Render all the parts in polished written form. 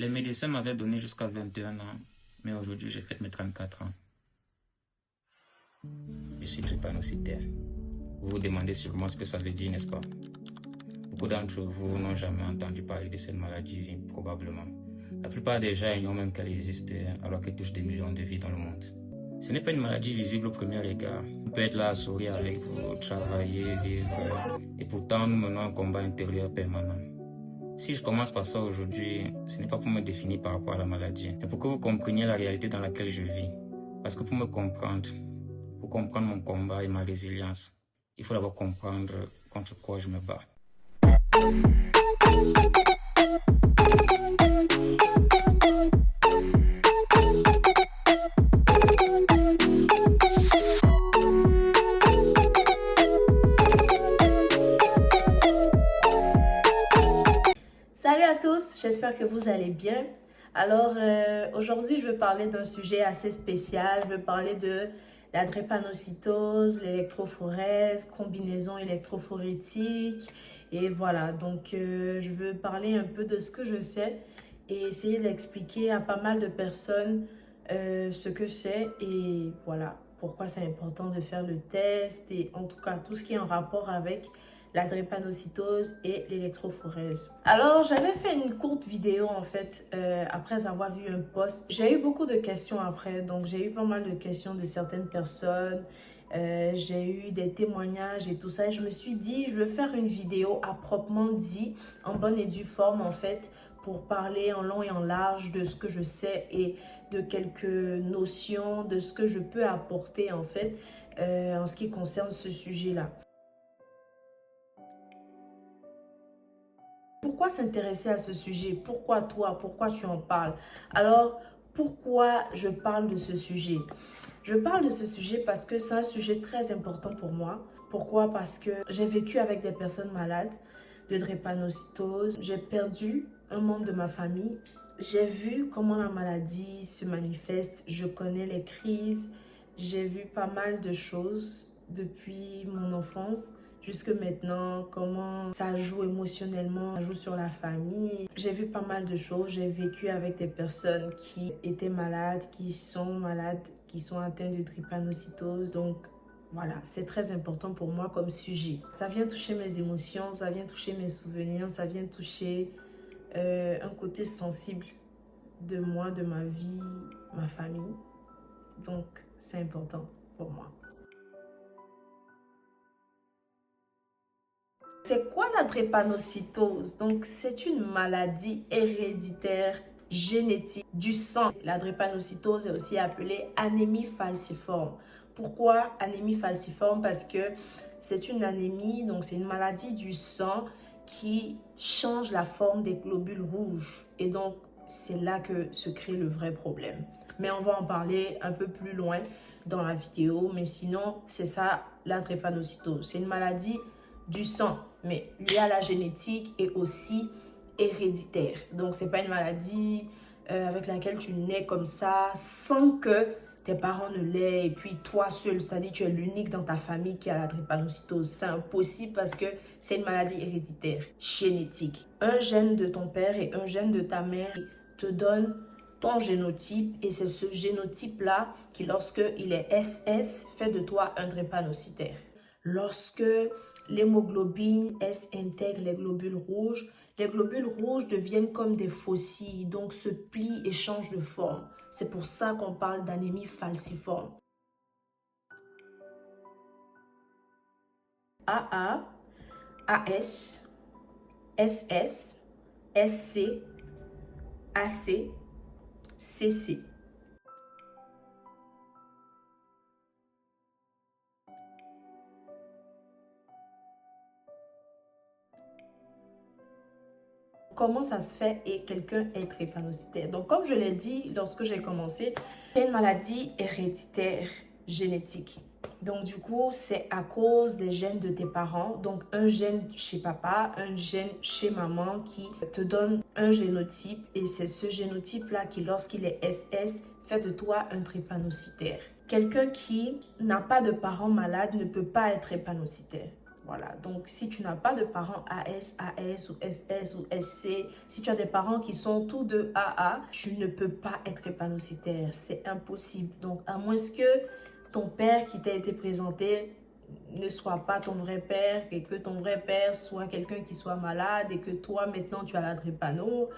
Les médecins m'avaient donné jusqu'à 21 ans, mais aujourd'hui j'ai fait mes 34 ans. Je suis drépanocytaire. Vous vous demandez sûrement ce que ça veut dire, n'est-ce pas? Beaucoup d'entre vous n'ont jamais entendu parler de cette maladie, probablement. La plupart des gens ignorent même qu'elle existe alors qu'elle touche des millions de vies dans le monde. Ce n'est pas une maladie visible au premier regard. On peut être là à sourire avec vous, travailler, vivre, et pourtant nous menons un combat intérieur permanent. Si je commence par ça aujourd'hui, ce n'est pas pour me définir par rapport à la maladie, mais pour que vous compreniez la réalité dans laquelle je vis. Parce que pour me comprendre, pour comprendre mon combat et ma résilience, il faut d'abord comprendre contre quoi je me bats. Salut à tous, j'espère que vous allez bien. Alors aujourd'hui je vais parler d'un sujet assez spécial. Je vais parler de la drépanocytose, l'électrophorèse, combinaison électrophorétique. Et voilà, donc je veux parler un peu de ce que je sais et essayer d'expliquer à pas mal de personnes ce que c'est et voilà pourquoi c'est important de faire le test et en tout cas tout ce qui est en rapport avec la drépanocytose et l'électrophorèse. Alors, j'avais fait une courte vidéo en fait, après avoir vu un post. J'ai eu beaucoup de questions après, donc j'ai eu pas mal de questions de certaines personnes. J'ai eu des témoignages et tout ça. Et je me suis dit, je vais faire une vidéo à proprement dit, en bonne et due forme en fait, pour parler en long et en large de ce que je sais et de quelques notions de ce que je peux apporter en fait, en ce qui concerne ce sujet-là. Pourquoi s'intéresser à ce sujet? Pourquoi toi? Pourquoi tu en parles? Alors, pourquoi je parle de ce sujet? Je parle de ce sujet parce que c'est un sujet très important pour moi. Pourquoi? Parce que j'ai vécu avec des personnes malades de drépanocytose. J'ai perdu un membre de ma famille. J'ai vu comment la maladie se manifeste. Je connais les crises. J'ai vu pas mal de choses depuis mon enfance jusque maintenant, comment ça joue émotionnellement, ça joue sur la famille. J'ai vu pas mal de choses, j'ai vécu avec des personnes qui étaient malades, qui sont atteintes de drépanocytose. Donc voilà, c'est très important pour moi comme sujet. Ça vient toucher mes émotions, ça vient toucher mes souvenirs, ça vient toucher un côté sensible de moi, de ma vie, ma famille. Donc c'est important pour moi. C'est quoi la drépanocytose? Donc, c'est une maladie héréditaire génétique du sang. La drépanocytose est aussi appelée anémie falciforme. Pourquoi anémie falciforme? Parce que c'est une anémie, donc c'est une maladie du sang qui change la forme des globules rouges. Et donc, c'est là que se crée le vrai problème. Mais on va en parler un peu plus loin dans la vidéo. Mais sinon, c'est ça la drépanocytose. C'est une maladie du sang, mais lié à la génétique et aussi héréditaire. Donc, c'est pas une maladie avec laquelle tu nais comme ça sans que tes parents ne l'aient et puis toi seul, c'est-à-dire tu es l'unique dans ta famille qui a la drépanocytose. C'est impossible parce que c'est une maladie héréditaire, génétique. Un gène de ton père et un gène de ta mère te donnent ton génotype et c'est ce génotype-là qui, lorsque il est SS, fait de toi un drépanocytaire. Lorsque l'hémoglobine S intègre les globules rouges deviennent comme des faucilles, donc se plient et changent de forme. C'est pour ça qu'on parle d'anémie falciforme. AA, AS, SS, SC, AC, CC. Comment ça se fait et quelqu'un est drépanocytaire? Donc, comme je l'ai dit lorsque j'ai commencé, c'est une maladie héréditaire génétique. Donc, du coup, c'est à cause des gènes de tes parents. Donc, un gène chez papa, un gène chez maman qui te donne un génotype. Et c'est ce génotype-là qui, lorsqu'il est SS, fait de toi un drépanocytaire. Quelqu'un qui n'a pas de parents malades ne peut pas être drépanocytaire. Voilà, donc si tu n'as pas de parents AS, AS ou SS ou SC, si tu as des parents qui sont tous deux AA, tu ne peux pas être drépanocytaire, c'est impossible. Donc à moins que ton père qui t'a été présenté ne soit pas ton vrai père et que ton vrai père soit quelqu'un qui soit malade et que toi maintenant tu as la drépano,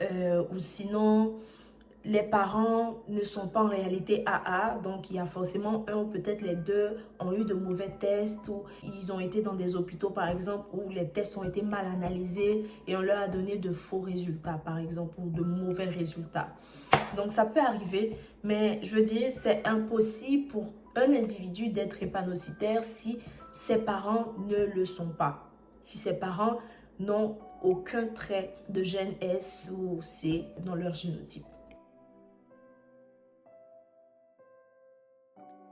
ou sinon les parents ne sont pas en réalité AA, donc il y a forcément un ou peut-être les deux ont eu de mauvais tests ou ils ont été dans des hôpitaux par exemple où les tests ont été mal analysés et on leur a donné de faux résultats par exemple ou de mauvais résultats. Donc ça peut arriver, mais je veux dire c'est impossible pour un individu d'être drépanocytaire si ses parents ne le sont pas. Si ses parents n'ont aucun trait de gène S ou C dans leur génotype.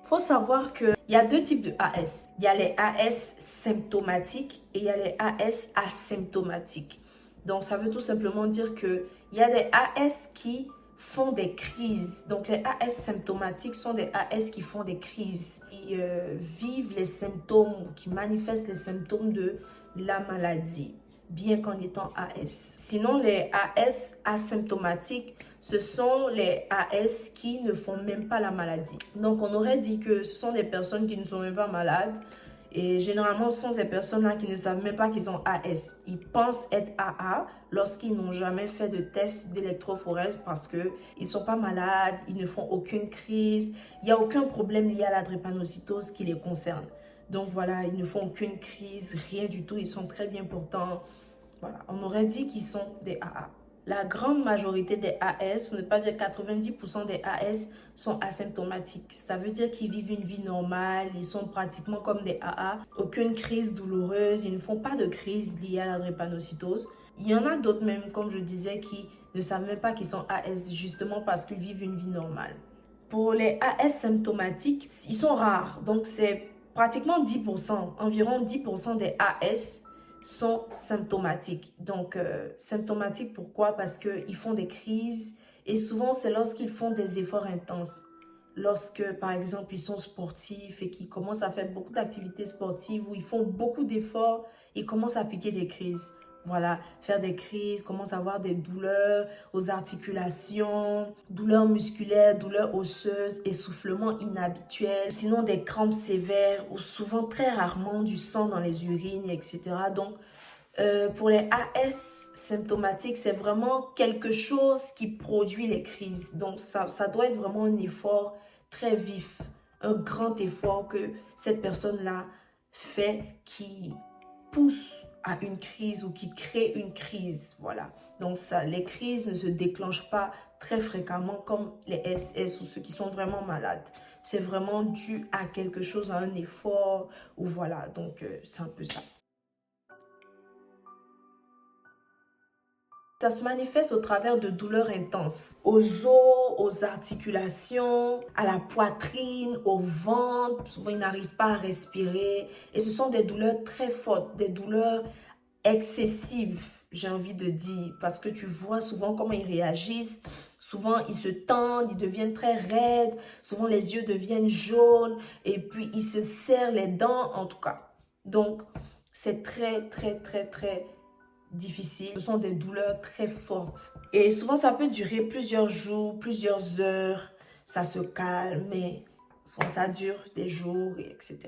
Il faut savoir qu'il y a deux types de AS. Il y a les AS symptomatiques et il y a les AS asymptomatiques. Donc, ça veut tout simplement dire qu'il y a des AS qui font des crises. Donc, les AS symptomatiques sont des AS qui font des crises, qui vivent les symptômes, qui manifestent les symptômes de la maladie, bien qu'en étant AS. Sinon, les AS asymptomatiques, ce sont les AS qui ne font même pas la maladie. Donc, on aurait dit que ce sont des personnes qui ne sont même pas malades. Et généralement, ce sont ces personnes-là qui ne savent même pas qu'ils sont AS. Ils pensent être AA lorsqu'ils n'ont jamais fait de test d'électrophorèse parce qu'ils ne sont pas malades, ils ne font aucune crise. Il n'y a aucun problème lié à la drépanocytose qui les concerne. Donc voilà, ils ne font aucune crise, rien du tout. Ils sont très bien portants. Voilà, on aurait dit qu'ils sont des AA. La grande majorité des AS, pour ne pas dire 90% des AS, sont asymptomatiques. Ça veut dire qu'ils vivent une vie normale, ils sont pratiquement comme des AA. Aucune crise douloureuse, ils ne font pas de crise liée à la drépanocytose. Il y en a d'autres même, comme je disais, qui ne savent même pas qu'ils sont AS, justement parce qu'ils vivent une vie normale. Pour les AS symptomatiques, ils sont rares. Donc, c'est pratiquement 10%, environ 10% des AS sont symptomatiques. Donc, symptomatiques, pourquoi? Parce qu'ils font des crises et souvent, c'est lorsqu'ils font des efforts intenses. Lorsque, par exemple, ils sont sportifs et qu'ils commencent à faire beaucoup d'activités sportives où ils font beaucoup d'efforts, ils commencent à piquer des crises. Voilà, faire des crises, commence à avoir des douleurs aux articulations, douleurs musculaires, douleurs osseuses, essoufflement inhabituel, sinon des crampes sévères ou souvent très rarement du sang dans les urines, etc. Donc, pour les AS symptomatiques, c'est vraiment quelque chose qui produit les crises. Donc, ça doit être vraiment un effort très vif, un grand effort que cette personne-là fait qui pousse à une crise ou qui crée une crise. Voilà. Donc, les crises ne se déclenchent pas très fréquemment comme les SS ou ceux qui sont vraiment malades. C'est vraiment dû à quelque chose, à un effort ou voilà. Donc, c'est un peu ça. Ça se manifeste au travers de douleurs intenses, aux os, aux articulations, à la poitrine, au ventre. Souvent, ils n'arrivent pas à respirer. Et ce sont des douleurs très fortes, des douleurs excessives, j'ai envie de dire. Parce que tu vois souvent comment ils réagissent. Souvent, ils se tendent, ils deviennent très raides. Souvent, les yeux deviennent jaunes. Et puis, ils se serrent les dents, en tout cas. Donc, c'est très difficile. Ce sont des douleurs très fortes. Et souvent, ça peut durer plusieurs jours, plusieurs heures. Ça se calme, mais souvent, ça dure des jours, etc.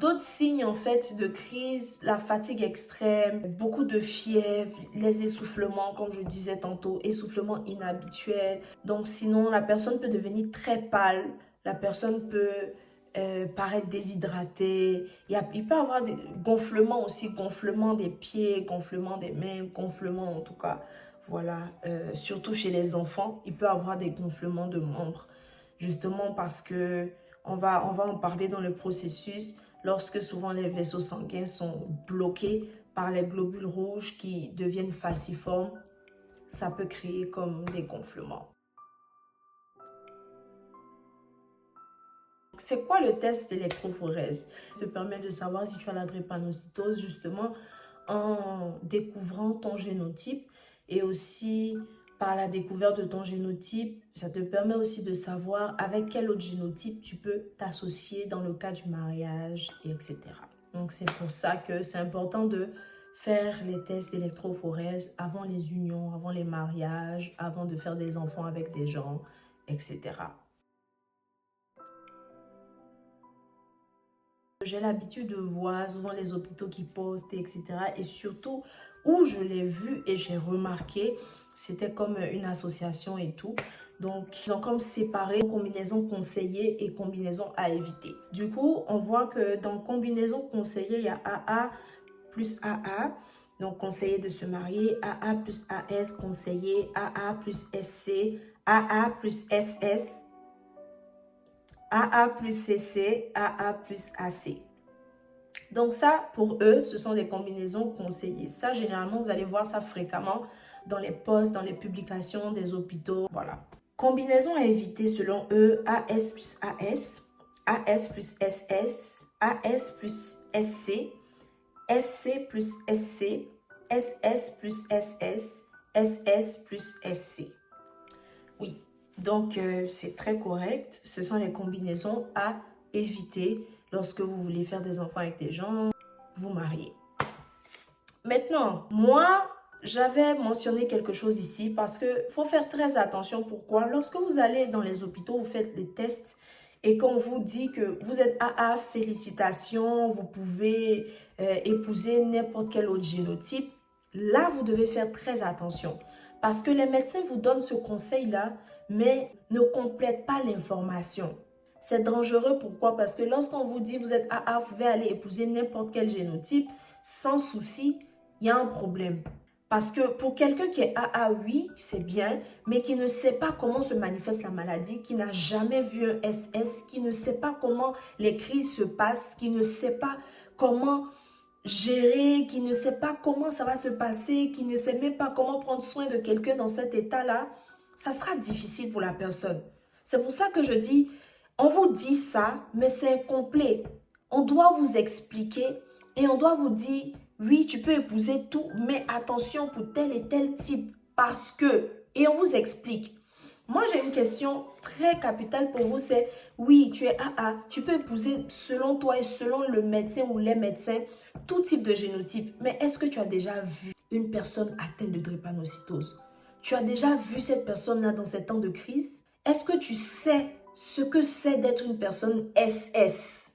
D'autres signes, en fait, de crise, la fatigue extrême, beaucoup de fièvre, les essoufflements, comme je disais tantôt, essoufflements inhabituels. Donc, sinon, la personne peut devenir très pâle. La personne peut paraître déshydraté. Il peut avoir des gonflements aussi, gonflement des pieds, gonflement des mains, gonflement en tout cas. Voilà, surtout chez les enfants, il peut avoir des gonflements de membres. Justement parce que on va en parler dans le processus lorsque souvent les vaisseaux sanguins sont bloqués par les globules rouges qui deviennent falciformes. Ça peut créer comme des gonflements. C'est quoi le test d'électrophorèse? Ça te permet de savoir si tu as la drépanocytose justement en découvrant ton génotype et aussi par la découverte de ton génotype, ça te permet aussi de savoir avec quel autre génotype tu peux t'associer dans le cas du mariage, etc. Donc, c'est pour ça que c'est important de faire les tests d'électrophorèse avant les unions, avant les mariages, avant de faire des enfants avec des gens, etc. J'ai l'habitude de voir souvent les hôpitaux qui postent, etc. Et surtout, où je l'ai vu et j'ai remarqué, c'était comme une association et tout. Donc, ils ont comme séparé combinaison conseillée et combinaison à éviter. Du coup, on voit que dans combinaison conseillée, il y a AA plus AA. Donc, conseillé de se marier. AA plus AS, conseillé. AA plus SC. AA plus SS. AA plus CC, AA plus AC. Donc ça, pour eux, ce sont des combinaisons conseillées. Ça, généralement, vous allez voir ça fréquemment dans les posts, dans les publications des hôpitaux. Voilà. Combinaison à éviter selon eux, AS plus AS, AS plus SS, AS plus SC, SC plus SC, SS plus SS, SS plus SC. Oui. Donc, c'est très correct. Ce sont les combinaisons à éviter lorsque vous voulez faire des enfants avec des gens, vous marier. Maintenant, moi, j'avais mentionné quelque chose ici parce qu'il faut faire très attention. Pourquoi? Lorsque vous allez dans les hôpitaux, vous faites les tests et qu'on vous dit que vous êtes AA, félicitations, vous pouvez épouser n'importe quel autre génotype, là, vous devez faire très attention. Parce que les médecins vous donnent ce conseil-là, mais ne complètent pas l'information. C'est dangereux, pourquoi? Parce que lorsqu'on vous dit vous êtes AA, vous pouvez aller épouser n'importe quel génotype, sans souci, il y a un problème. Parce que pour quelqu'un qui est AA, oui, c'est bien, mais qui ne sait pas comment se manifeste la maladie, qui n'a jamais vu un SS, qui ne sait pas comment les crises se passent, qui ne sait pas comment gérer, qui ne sait pas comment ça va se passer, qui ne sait même pas comment prendre soin de quelqu'un dans cet état-là, ça sera difficile pour la personne. C'est pour ça que je dis, on vous dit ça, mais c'est incomplet. On doit vous expliquer et on doit vous dire, oui, tu peux épouser tout, mais attention pour tel et tel type, parce que, et on vous explique. Moi, j'ai une question très capitale pour vous, c'est, oui, tu es AA, tu peux épouser selon toi et selon le médecin ou les médecins, tout type de génotype. Mais est-ce que tu as déjà vu une personne atteinte de drépanocytose? Tu as déjà vu cette personne-là dans ces temps de crise? Est-ce que tu sais ce que c'est d'être une personne SS?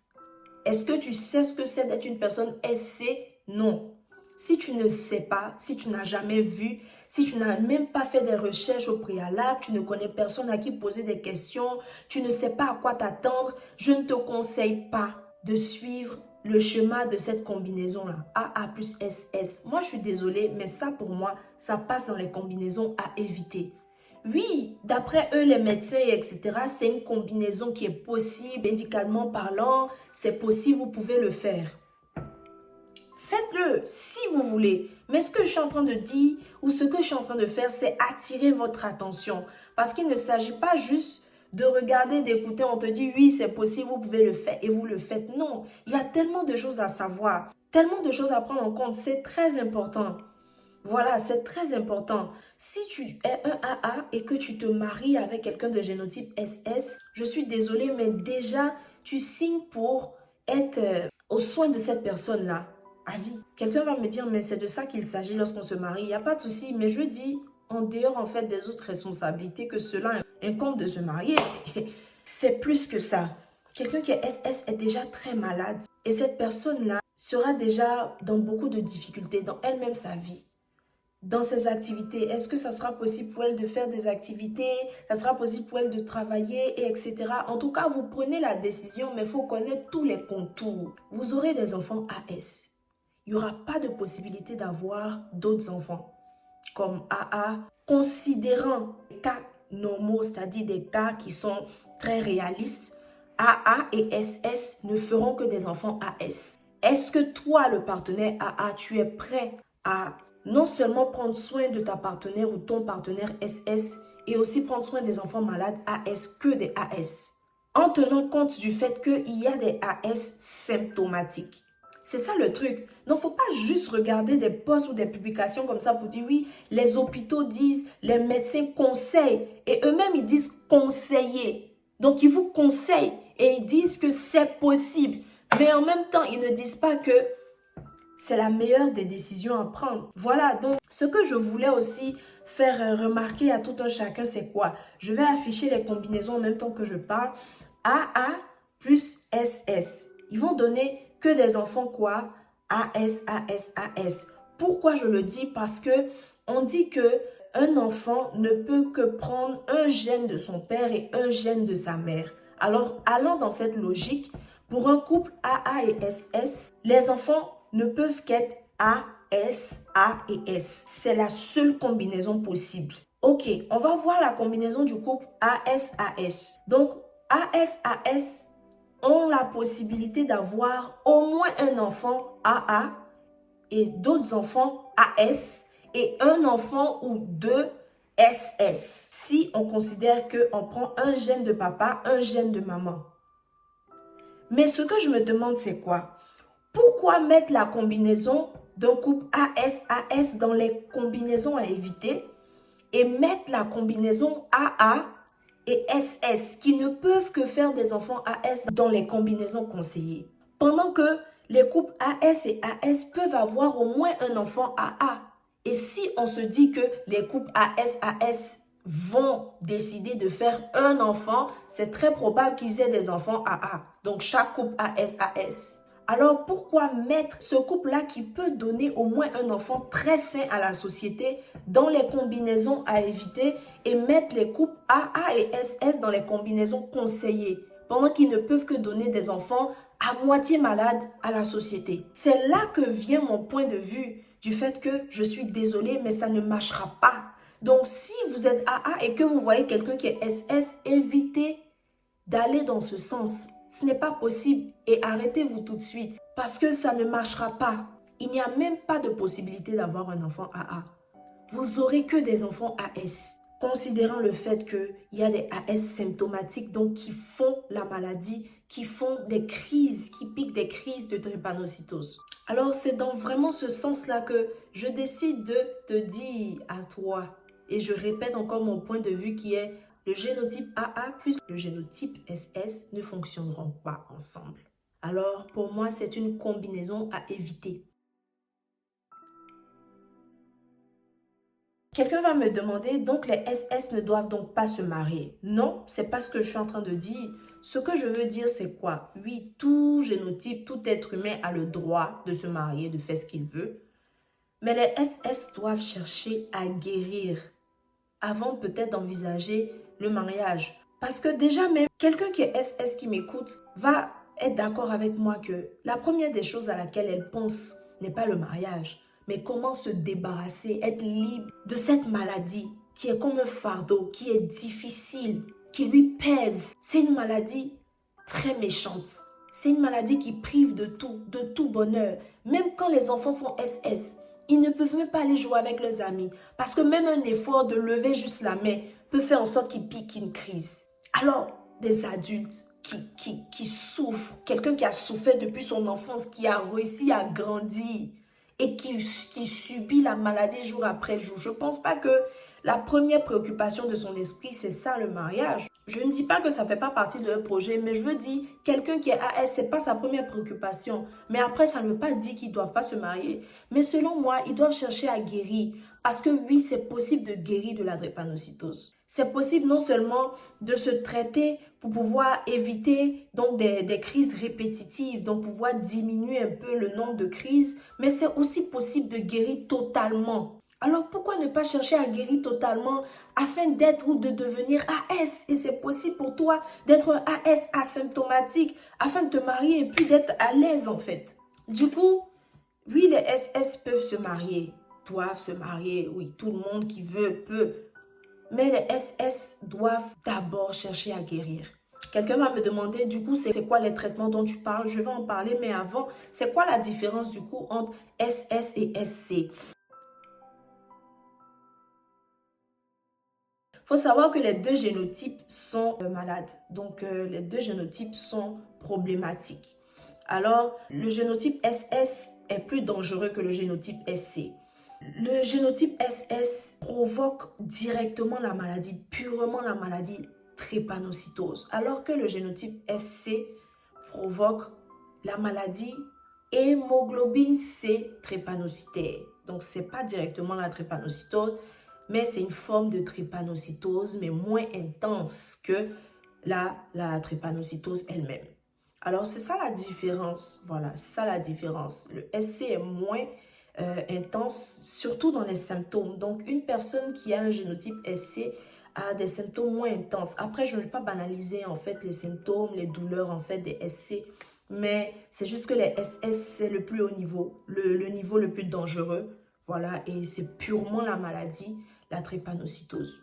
Est-ce que tu sais ce que c'est d'être une personne SC? Non. Si tu ne sais pas, si tu n'as jamais vu, si tu n'as même pas fait des recherches au préalable, tu ne connais personne à qui poser des questions, tu ne sais pas à quoi t'attendre, je ne te conseille pas de suivre le schéma de cette combinaison-là, AA plus SS. Moi, je suis désolée, mais ça, pour moi, ça passe dans les combinaisons à éviter. Oui, d'après eux, les médecins, etc., c'est une combinaison qui est possible, médicalement parlant, c'est possible, vous pouvez le faire. Faites-le si vous voulez. Mais ce que je suis en train de dire ou ce que je suis en train de faire, c'est attirer votre attention. Parce qu'il ne s'agit pas juste de regarder, d'écouter, on te dit oui, c'est possible, vous pouvez le faire et vous le faites. Non, il y a tellement de choses à savoir, tellement de choses à prendre en compte. C'est très important. Voilà, c'est très important. Si tu es un AA et que tu te maries avec quelqu'un de génotype SS, je suis désolée, mais déjà, tu signes pour être aux soins de cette personne-là. À vie. Quelqu'un va me dire, mais c'est de ça qu'il s'agit lorsqu'on se marie. Il n'y a pas de souci, mais je dis, en dehors en fait des autres responsabilités que cela incombe de se marier, c'est plus que ça. Quelqu'un qui est SS est déjà très malade et cette personne-là sera déjà dans beaucoup de difficultés dans elle-même sa vie. Dans ses activités, est-ce que ça sera possible pour elle de faire des activités, ça sera possible pour elle de travailler, et etc. En tout cas, vous prenez la décision, mais il faut connaître tous les contours. Vous aurez des enfants AS. Il n'y aura pas de possibilité d'avoir d'autres enfants comme AA, considérant les cas normaux, c'est-à-dire des cas qui sont très réalistes. AA et SS ne feront que des enfants AS. Est-ce que toi, le partenaire AA, tu es prêt à non seulement prendre soin de ta partenaire ou ton partenaire SS et aussi prendre soin des enfants malades AS que des AS, en tenant compte du fait qu'il y a des AS symptomatiques? C'est ça le truc. Donc, il ne faut pas juste regarder des posts ou des publications comme ça pour dire oui, les hôpitaux disent, les médecins conseillent et eux-mêmes ils disent conseiller. Donc, ils vous conseillent et ils disent que c'est possible. Mais en même temps, ils ne disent pas que c'est la meilleure des décisions à prendre. Voilà, donc ce que je voulais aussi faire remarquer à tout un chacun, c'est quoi? Je vais afficher les combinaisons en même temps que je parle. AA plus SS. Ils vont donner que des enfants quoi? AS, AS, AS. Pourquoi je le dis? Parce que on dit que un enfant ne peut que prendre un gène de son père et un gène de sa mère. Alors, allant dans cette logique, pour un couple AA et SS, les enfants ne peuvent qu'être A, S, A et S. C'est la seule combinaison possible. Ok, on va voir la combinaison du couple AS-AS. Donc, AS-AS ont la possibilité d'avoir au moins un enfant AA et d'autres enfants AS et un enfant ou deux SS. Si on considère qu'on prend un gène de papa, un gène de maman. Mais ce que je me demande, c'est quoi? Pourquoi mettre la combinaison d'un couple AS-AS dans les combinaisons à éviter et mettre la combinaison AA et SS qui ne peuvent que faire des enfants AS dans les combinaisons conseillées? Pendant que les couples AS et AS peuvent avoir au moins un enfant AA. Et si on se dit que les couples AS-AS vont décider de faire un enfant, c'est très probable qu'ils aient des enfants AA. Donc chaque couple AS-AS. Alors pourquoi mettre ce couple-là qui peut donner au moins un enfant très sain à la société dans les combinaisons à éviter et mettre les couples AA et SS dans les combinaisons conseillées pendant qu'ils ne peuvent que donner des enfants à moitié malades à la société? C'est là que vient mon point de vue du fait que je suis désolée mais ça ne marchera pas. Donc si vous êtes AA et que vous voyez quelqu'un qui est SS, évitez d'aller dans ce sens. Ce n'est pas possible et arrêtez-vous tout de suite parce que ça ne marchera pas. Il n'y a même pas de possibilité d'avoir un enfant AA. Vous aurez que des enfants AS. Considérant le fait qu'il y a des AS symptomatiques donc qui font la maladie, qui font des crises, qui piquent des crises de drépanocytose. Alors c'est dans vraiment ce sens-là que je décide de te dire à toi, et je répète encore mon point de vue qui est le génotype AA plus le génotype SS ne fonctionneront pas ensemble. Alors, pour moi, c'est une combinaison à éviter. Quelqu'un va me demander, donc les SS ne doivent donc pas se marier? Non, c'est pas ce que je suis en train de dire. Ce que je veux dire, c'est quoi? Oui, tout génotype, tout être humain a le droit de se marier, de faire ce qu'il veut. Mais les SS doivent chercher à guérir avant peut-être d'envisager le mariage. Parce que déjà même, quelqu'un qui est SS qui m'écoute va être d'accord avec moi que la première des choses à laquelle elle pense n'est pas le mariage, mais comment se débarrasser, être libre de cette maladie qui est comme un fardeau, qui est difficile, qui lui pèse. C'est une maladie très méchante. C'est une maladie qui prive de tout bonheur. Même quand les enfants sont SS, ils ne peuvent même pas aller jouer avec leurs amis. Parce que même un effort de lever juste la main peut faire en sorte qu'ils piquent une crise. Alors, des adultes qui souffrent, quelqu'un qui a souffert depuis son enfance, qui a réussi à grandir et qui subit la maladie jour après jour. Je ne pense pas que la première préoccupation de son esprit, c'est ça le mariage. Je ne dis pas que ça ne fait pas partie de leur projet, mais je veux dire, quelqu'un qui est AS, ce n'est pas sa première préoccupation. Mais après, ça ne veut pas dire qu'ils ne doivent pas se marier. Mais selon moi, ils doivent chercher à guérir. Parce que oui, c'est possible de guérir de la drépanocytose. C'est possible non seulement de se traiter pour pouvoir éviter donc des crises répétitives, donc pouvoir diminuer un peu le nombre de crises, mais c'est aussi possible de guérir totalement. Alors pourquoi ne pas chercher à guérir totalement afin d'être ou de devenir AS? Et c'est possible pour toi d'être un AS asymptomatique afin de te marier et puis d'être à l'aise en fait. Du coup, oui, les SS peuvent se marier, doivent se marier, oui, tout le monde qui veut peut. Mais les SS doivent d'abord chercher à guérir. Quelqu'un va me demander, du coup, c'est quoi les traitements dont tu parles? Je vais en parler, mais avant, c'est quoi la différence du coup entre SS et SC? Il faut savoir que les deux génotypes sont malades. Donc, les deux génotypes sont problématiques. Alors, le génotype SS est plus dangereux que le génotype SC. Le génotype SS provoque directement la maladie, purement la maladie drépanocytose, alors que le génotype SC provoque la maladie hémoglobine C drépanocytaire. Donc, ce n'est pas directement la drépanocytose, mais c'est une forme de drépanocytose, mais moins intense que la drépanocytose elle-même. Alors, c'est ça la différence. Voilà, c'est ça la différence. Le SC est moins intense, surtout dans les symptômes. Donc, une personne qui a un génotype SC a des symptômes moins intenses. Après, je ne vais pas banaliser en fait les symptômes, les douleurs en fait des SC, mais c'est juste que les SS, c'est le plus haut niveau, le niveau le plus dangereux. Voilà, et c'est purement la maladie, la drépanocytose.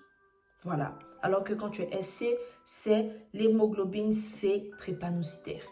Voilà. Alors que quand tu es SC, c'est l'hémoglobine C drépanocytaire.